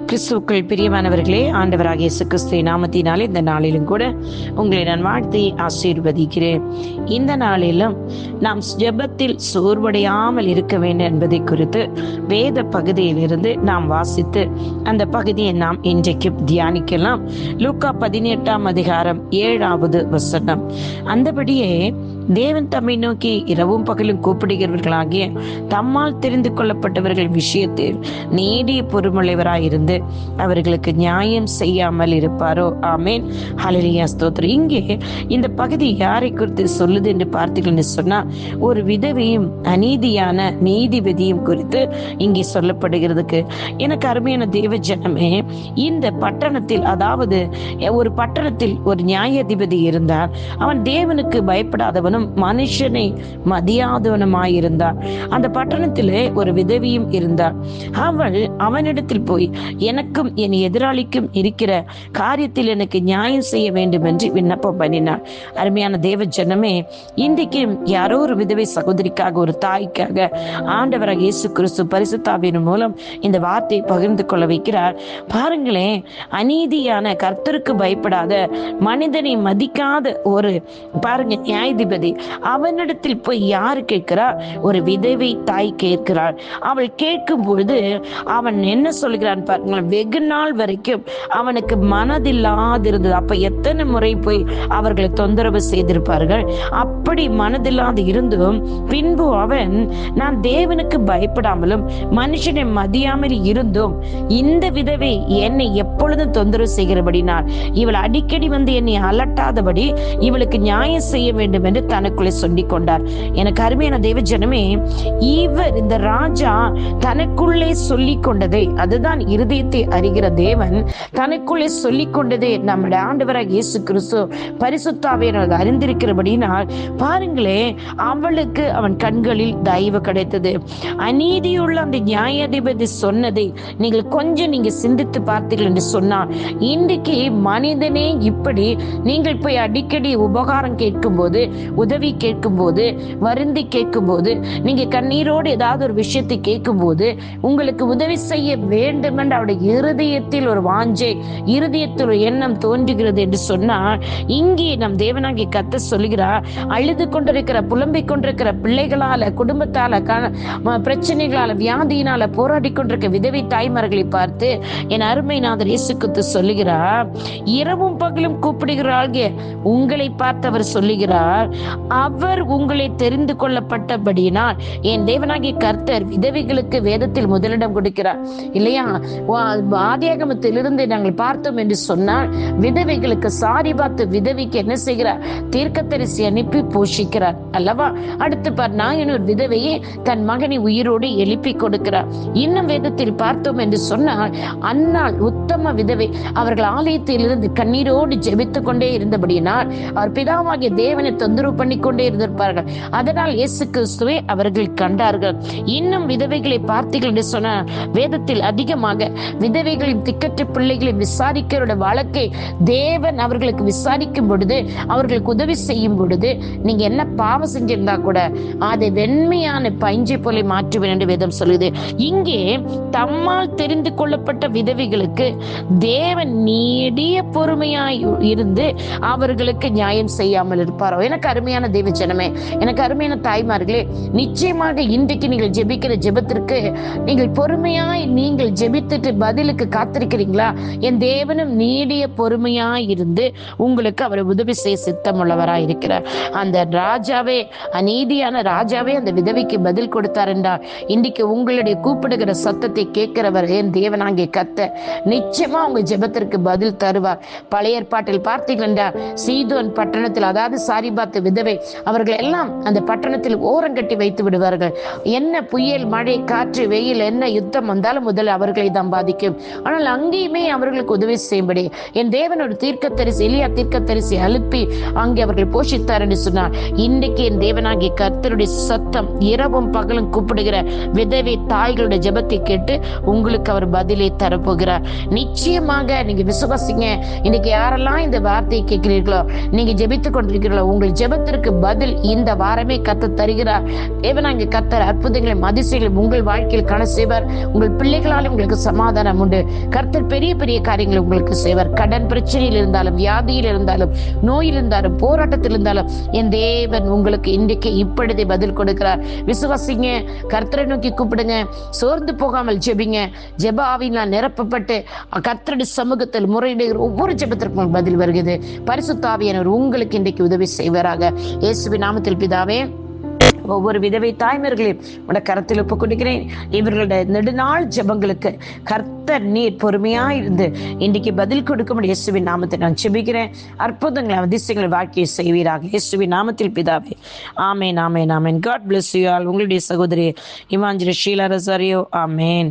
கிறிஸ்துவுக்குள் பிரியமானவர்களே, ஆண்டவராகிய இயேசு கிறிஸ்துவின் நாமத்தினாலே இந்த நாளிலும் கூட உங்களை நான் வாழ்த்தி ஆசீர்வதிக்கிறேன். இந்த நாளிலும் நாம் ஜெபத்தில் சோர்வடையாமல் இருக்க வேண்டும் என்பதை குறித்து வேத பகுதியிலிருந்து நாம் வாசித்து அந்த பகுதியை நாம் இன்றைக்கு தியானிக்கலாம். லூக்கா 18ஆம் அதிகாரம் 7வது வசனம். அந்தபடியே தேவன் தம்மை நோக்கி இரவும் பகலும் கூப்பிடுகிறவர்களாகிய தம்மால் தெரிந்து கொள்ளப்பட்டவர்கள் விஷயத்தில் நீடிய பொறுமுள்ளவராயிருந்து அவர்களுக்கு நியாயம் செய்யாமல் இருப்பாரோ. ஆமேன். ஹல்லேலூயா, ஸ்தோத்திரம். இங்கே இந்த பகுதி யாரை குறித்து சொல்லுது என்று பார்த்தீங்கன்னு சொன்னா, ஒரு விதவையும் அநீதியான நீதிபதியும் குறித்து இங்கே சொல்லப்படுகிறதுக்கு. எனக்கு அருமையான தேவ ஜனமே, இந்த பட்டணத்தில், அதாவது ஒரு பட்டணத்தில் ஒரு நியாயாதிபதி இருந்தார். அவன் தேவனுக்கு பயப்படாதவனும் மனுஷனை மதியாதவனுமாயிருந்தார். அந்த பட்டணத்திலே ஒரு விதவியும் இருந்தார். அவள் அவனிடத்தில் போய், எனக்கும் என் எதிராளிக்கும் இருக்கிற காரியத்தில் எனக்கு நியாயம் செய்ய வேண்டும் என்று விண்ணப்பம் பண்ணினார். அருமையான தேவ ஜனமே, இன்றைக்கு யாரோ ஒரு விதவை சகோதரிக்காக, ஒரு தாய்க்காக ஆண்டவராக இயேசு கிறிஸ்து பரிசுத்த ஆவியின் மூலம் இந்த வார்த்தையை பகிர்ந்து கொள்ள வைக்கிறார். பாருங்களேன், அநீதியான, கர்த்தருக்கு பயப்படாத, மனிதனை மதிக்காத ஒரு நியாயாதிபதி அவனிடத்தில் போய் யாரு கேட்கிறார்? ஒரு விதவை தாய் கேட்கிறார். அவள் கேட்கும் பொழுது அவன் என்ன சொல்கிறான் பாருங்களேன், வெகு நாள் வரைக்கும் அவனுக்கு மனதில்லாதிருந்தது. அப்ப எத்தனை முறை போய் அவர்களை தொந்தரவு செய்திருப்பார்கள். அப்படி மனதில்லாது இருந்தும் பின்பு அவன், நான் தேவனுக்கு பயப்படாமலும் மனுஷனை மதியாமல் இருந்தும் இந்த விதவை என்னை எப்பொழுதும் தொந்தரவு செய்கிறபடினால் இவள் அடிக்கடி வந்து என்னை அலட்டாதபடி இவளுக்கு நியாயம் செய்ய வேண்டும் என்று தனக்குள்ளே சொல்லிக் கொண்டார். எனக்கு அருமையான தேவ ஜனமே, இவர், இந்த ராஜா தனக்குள்ளே சொல்லிக் கொண்டதை, அதுதான் இருதயத்தை அறிகிற தேவன் தனக்குள்ளே சொல்லிக் கொண்டதை நம்முடைய ஆண்டவராக இயேசு கிறிஸ்து பரிசுத்த ஆவியானவர் அறிந்திருக்கிறபடினால் பாருங்களே, அவளுக்கு அவன் கண்களில் தயவு கிடைத்தது. அநீதியுள்ள அந்த நியாயாதிபதி சொன்னதை நீங்க சிந்தித்து பார்த்தீர்கள் என்று சொன்னால், இன்றைக்கு மனிதனே இப்படி நீங்கள் போய் அடிக்கடி உபகாரம் கேட்கும் போது, உதவி கேட்கும் போது, வருந்தி கேட்கும் போது, நீங்க கண்ணீரோடு ஏதாவது ஒரு விஷயத்தை கேட்கும் போது, உங்களுக்கு உதவி செய்ய வேண்டும் என்று அவருடைய இருதயத்தில் ஒரு வாஞ்சை, இருதயத்தில் ஒரு எண்ணம் தோன்றுகிறது என்று சொன்னால், இங்கே நம் தேவனாகி கர்த்தர் சொல்லுகிறார், அழுது கொண்டிருக்கிற, புலம்பிக் கொண்டிருக்கிற பிள்ளைகளால, குடும்பத்தால, பிரச்சனைகளால, வியாதியினால போராடி கொண்டிருக்க விதவை தாய்மார்களை பார்த்து என் அருமை நாதர் இயேசு கிறிஸ்து சொல்லுகிறார், இரவும் பகலும் கூப்பிடுகிறார்கள். உங்களை பார்த்து அவர் சொல்லுகிறார், அவர் உங்களை தெரிந்து கொள்ளப்பட்டபடியினால் என் தேவனாகிய கர்த்தர் விதவைகளுக்கு வேதத்தில் முதலிடம் கொடுக்கிறார் இல்லையா? ஆதியாகமத்திலிருந்து நாங்கள் பார்த்தோம் என்று சொன்னால், விதவைகளுக்கு சாரிபாத்து விதவைக்கு என்ன செய்கிறார்? தீர்க்கதரிசி அனுப்பி போஷிக்கிறார் அல்லவா? அடுத்து பார், நாயனூர் விதவையை தன் மகனை உயிரோடு எழுப்பி கொடுக்கிறார். இன்னும் வேதத்தில் பார்த்தோம் என்று சொன்னால், அன்னாள் உத்தம விதவை, அவர்கள் ஆலயத்திலிருந்து கண்ணீரோடு ஜெபித்துக் கொண்டே இருந்தபடியினால் அவர் பிதாவாகிய தேவனை தொந்தரவு பண்ணி கொண்டே இருந்திருப்பார்கள். அதனால் இயேசு கிறிஸ்துவை அவர்கள் கண்டார்கள். இன்னும் விதவைகளை பார்த்தீர்கள் என்று சொன்ன, வேதத்தில் அதிகமாக விதவைகளின் திக்கற்ற பிள்ளைகளை விசாரிக்கிற வழக்கை தேவன் அவர்களுக்கு விசாரிக்கும் பொழுது, அவர்களுக்கு உதவி செய்யும் பொழுது, நீங்க என்ன பாவம் செஞ்சிருந்தா கூட அதை வெண்மையான பஞ்சை போல மாற்றுவேன் என்று வேதம் சொல்லுது. இங்கே தம்மால் தெரிந்து கொள்ளப்பட்ட விதவைகளுக்கு தேவன் நீடிய பொறுமையாய் இருந்து அவர்களுக்கு நியாயம் செய்யாமல் இருப்பாரோ. எனக்கு அருமையான தேவ ஜனமே, எனக்கு அருமையான தாய்மார்களே, நிச்சயமாக இன்றைக்கு நீங்கள் ஜெபிக்கிற ஜெபத்திற்கு நீங்கள் பொறுமையாய் நீங்கள் ஜெபித்துட்டு பதிலுக்கு காத்திருக்கிறீங்களா? என் தேவனும் நீடிய பொறுமையாய் இருந்து உங்களுக்கு அவர் உதவி செய்ய சித்தம் உள்ளவராய் இருக்கிறார். அந்த ராஜாவே, அநீதியான ராஜாவே அந்த விதவைக்கு பதில் கொடுத்தார் என்றால், இன்றைக்கு உங்களுடைய கூப்பிடுகிற சத்தத்தை கேட்கிறவர் என் தேவனாகிய கர்த்தர் நிச்சயமா உங்க ஜெபத்திற்கு பதில் தருவார். பழைய ஏற்பாட்டில் பார்த்தீங்கன்னா, சீதோன் பட்டணத்தில், அதாவது சாரிபாத்து விதவை, அவர்கள் எல்லாம் அந்த பட்டணத்தில் ஓரங்கட்டி வைத்து விடுவார்கள். என்ன புயல், மழை, காற்று, வெயில், என்ன யுத்தம் வந்தாலும் முதல் அவர்களை தான் பாதிக்கும். ஆனால் அங்கேயுமே அவர்களுக்கு உதவி செய்யும்படி என் தேவன் ஒரு தீர்க்கதரிசி, எலியா தீர்க்கதரிசி அனுப்பி அங்கே அவர்கள் போஷித்தார் என்று சொன்னார். இன்றைக்கு என் தேவனாகிய கர்த்தருடைய சத்தம் இரவும் பகலும் கூப்பிடுகிற விதவை தாய்களுடைய ஜெபத்தை கேட்டு உங்களுக்கு அவர் பதிலை தரப்போகிறார். நிச்சயமாக நீங்க விசுவாசிங்க. இன்னைக்கு யாரெல்லாம் இந்த வார்த்தையை கேட்கிறீர்களோ, நீங்க ஜெபித்துக் கொண்டிருக்கிறீர்களோ, உங்கள் ஜெபத்தை ஜெபத்திற்கு பதில் இந்த வாரமே கர்த்தர் தருகிறார். தேவனாகிய கர்த்தர் அற்புதங்களையும் அதிசயங்களையும் உங்கள் வாழ்க்கையில் காண செய்வார். உங்கள் பிள்ளைகளால் உங்களுக்கு சமாதானம் உண்டு. கர்த்தர் பெரிய பெரிய காரியங்களை உங்களுக்கு செய்வார். கடன் பிரச்சனையில் இருந்தாலும், வியாதியில் இருந்தாலும், நோயில் இருந்தாலும், போராட்டத்தில் இருந்தாலும் என் தேவன் உங்களுக்கு இன்றைக்கு இப்பொழுதே பதில் கொடுக்கிறார். விசுவாசிங்க, கர்த்தரை நோக்கி கூப்பிடுங்க, சோர்ந்து போகாமல் ஜெபிங்க. ஜெப ஆவியினால் நிரப்பப்பட்டு கர்த்தருடைய சமூகத்தில் முறையிடுகிற ஒவ்வொரு ஜெபத்திற்கும் பதில் வருகிறது. பரிசுத்த ஆவியானவர் உங்களுக்கு இன்றைக்கு உதவி செய்வாராக. இயேசுவின் நாமத்தில் பிதாவே, ஒவ்வொரு விதவை தாய்மார்களையும் உடைய கரத்தில் ஒப்புக் கொடுக்கிறேன். இவர்களுடைய நெடுநாள் ஜெபங்களுக்கு கர்த்தர் நீர் பொறுமையாயிருந்து இன்றைக்கு பதில் கொடுக்க முடியும். இயேசுவின் நாமத்தை நான் ஜெபிக்கிறேன். அற்புதங்களை அதிசயங்களை வாழ்க்கையை செய்வீராக. இயேசுவின் நாமத்தில் பிதாவே, ஆமேன், ஆமேன், ஆமேன். God bless you all. உங்களுடைய சகோதரி இவாஞ்சலிஸ்ட் ஷீலா ரொசாரியோ. ஆமேன்.